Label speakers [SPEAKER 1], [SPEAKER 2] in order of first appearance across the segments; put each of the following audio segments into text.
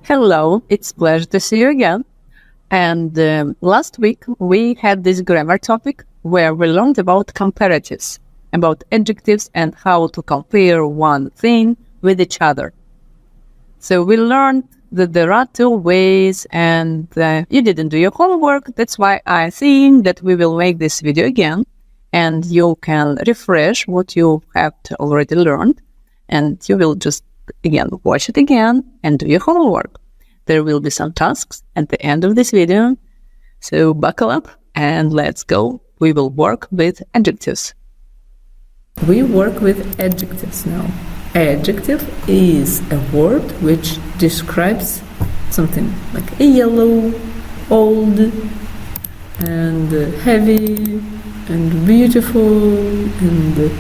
[SPEAKER 1] Hello, it's a pleasure to see you again. And last week we had this grammar topic where we learned about comparatives, about adjectives and how to compare one thing with each other. So we learned that there are two ways and you didn't do your homework. That's why I think that we will make this video again and you can refresh what you have already learned and you will just again watch it again and do your homework. There will be some tasks at the end of this video, so buckle up and let's go. We will work with adjectives.
[SPEAKER 2] We work with adjectives now. Adjective is a word which describes something like a yellow, old, and heavy, and beautiful, and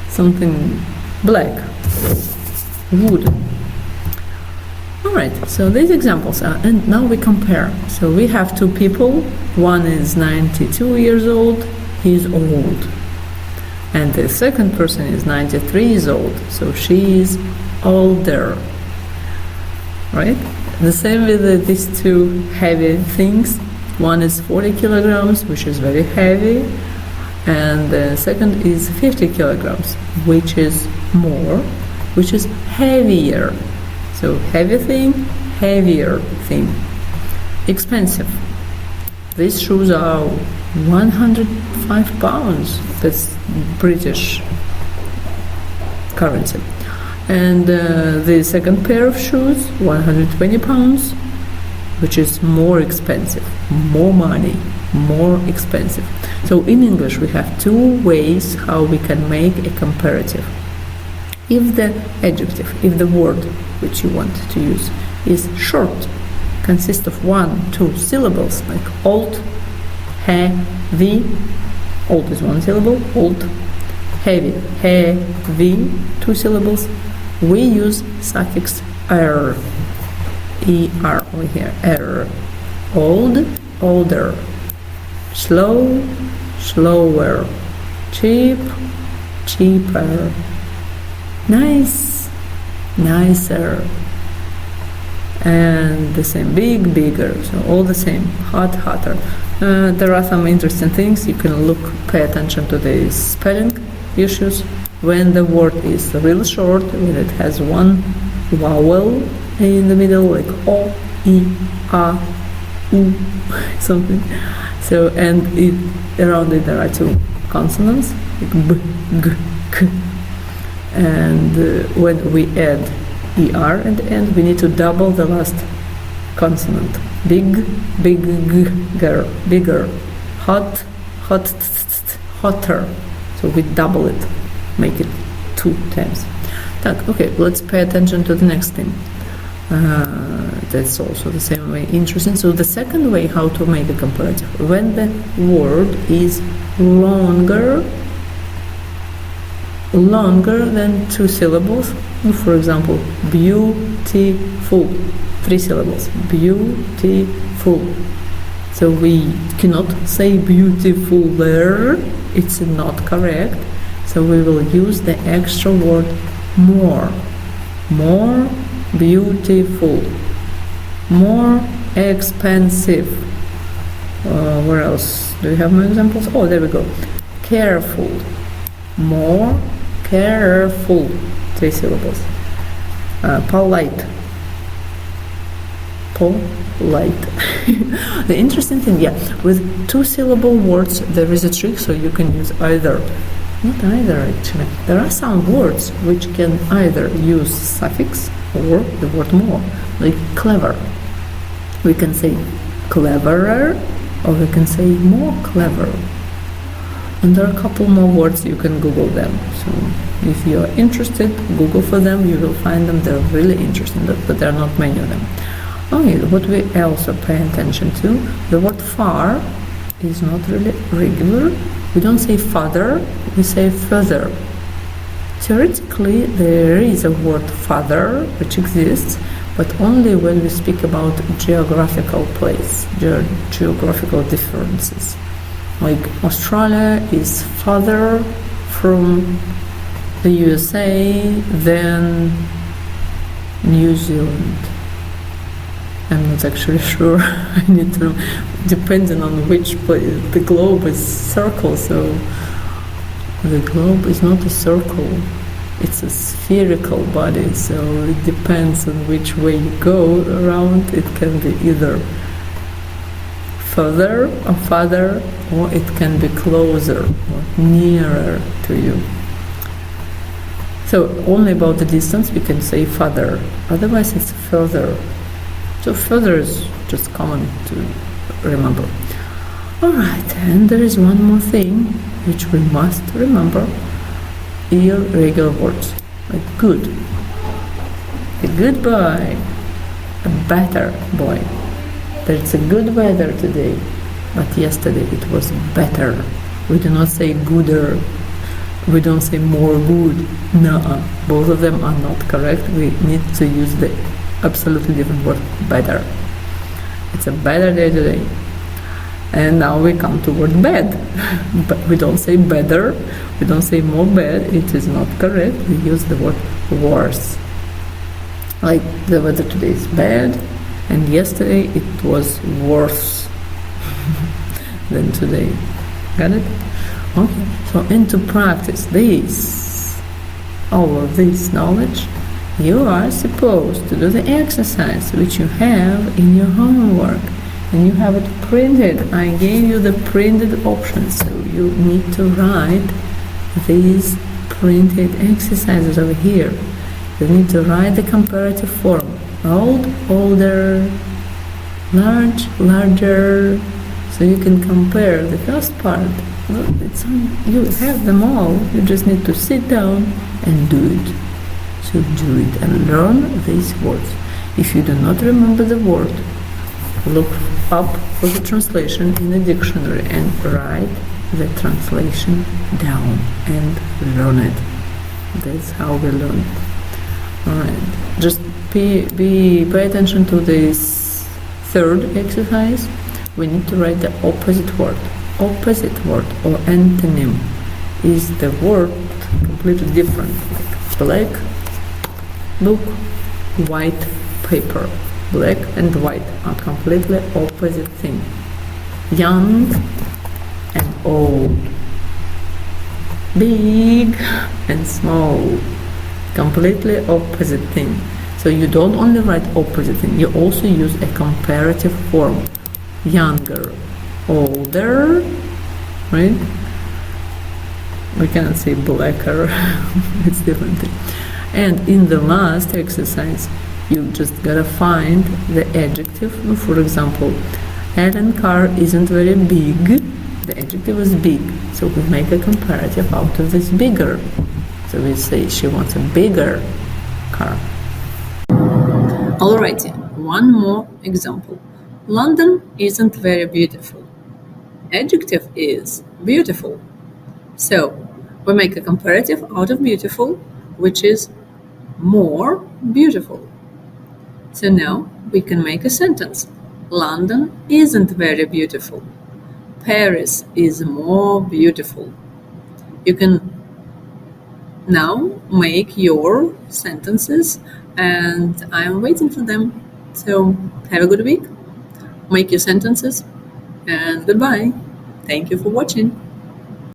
[SPEAKER 2] something black, wood. Alright, so these examples are, and now we compare. So we have two people, one is 92 years old, he's old. And the second person is 93 years old, so she is older. Right? The same with these two heavy things. One is 40 kilograms, which is very heavy, and the second is 50 kilograms, which is more, which is heavier. So heavy thing, heavier thing. Expensive. These shoes are 105 pounds. That's British currency. And the second pair of shoes, 120 pounds, which is more expensive. More money, more expensive. So in English we have two ways how we can make a comparative. If the adjective, if the word which you want to use is short, consists of 1-2 syllables, like old, heavy, old is one syllable, old, heavy, heavy, 2 syllables, we use suffix er, er over here, er, old, older, slow, slower, cheap, cheaper, nice, nicer, and the same, big, bigger, so all the same, hot, hotter. There are some interesting things. You can pay attention to the spelling issues. When the word is really short, when it has one vowel in the middle, like o, e, a, u, something. So, and around it there are two consonants, like b, g, k. And when we add er at the end, we need to double the last consonant. Big, bigger, bigger, hot, hot, hotter. So we double it, make it 2 times. Okay, let's pay attention to the next thing. That's also the same way interesting. So the second way how to make a comparative, when the word is longer than 2 syllables. For example, beautiful, 3 syllables, beautiful. So we cannot say beautiful there, it's not correct. So we will use the extra word more, more beautiful, more expensive. Where else? Do you have more examples? Oh, there we go. Careful, more careful, 3 syllables. Polite, polite. The interesting thing, with 2 syllable words there is a trick, so you can use either, not either actually, there are some words which can either use suffix or the word more, like clever. We can say cleverer or we can say more clever. And there are a couple more words, you can Google them. So if you are interested, Google for them, you will find them. They're really interesting, but there are not many of them. Okay, what we also pay attention to, the word far is not really regular. We don't say father, we say further. Theoretically, there is a word father which exists, but only when we speak about geographical place, geographical differences. Like Australia is farther from the USA than New Zealand. I'm not actually sure. I need to, depending on which place. The globe is circle, so the globe is not a circle. It's a spherical body, so it depends on which way you go around. It can be either further or farther, or it can be closer or nearer to you. So only about the distance we can say farther, otherwise it's further. So further is just common to remember. Alright, and there is one more thing which we must remember. Irregular words, like good. A good boy, a better boy. There's a good weather today, but yesterday it was better. We do not say gooder. We don't say more good. No, both of them are not correct. We need to use the absolutely different word, better. It's a better day today. And now we come to word bad. But we don't say better. We don't say more bad. It is not correct. We use the word worse. Like the weather today is bad, and yesterday it was worse than today. Got it? Okay. So, and to practice this, all of this knowledge, you are supposed to do the exercise which you have in your homework, and you have it printed. I gave you the printed options, so you need to write these printed exercises over here. You need to write the comparative form: old, older, large, larger, so you can compare the first part. You have them all. You just need to sit down and do it. So do it and learn these words. If you do not remember the word, look up for the translation in a dictionary and write the translation down and learn it. That's how we learn. Alright, just pay attention to this third exercise. We need to write the opposite word. Opposite word or antonym is the word completely different, like black book, white paper. Black and white are completely opposite thing. Young and old, big and small, completely opposite thing. So you don't only write opposite thing, you also use a comparative form. Younger, older, right? We cannot say blacker. It's different thing. And in the last exercise, you just gotta find the adjective. For example, Alan's car isn't very big. The adjective is big, so we make a comparative out of this bigger. So we say she wants a bigger car.
[SPEAKER 1] Alrighty, one more example. London isn't very beautiful. Adjective is beautiful. So we make a comparative out of beautiful, which is more beautiful. So now we can make a sentence. London isn't very beautiful. Paris is more beautiful. You can now make your sentences, and I'm waiting for them. So have a good week. Make your sentences, and goodbye. Thank you for watching.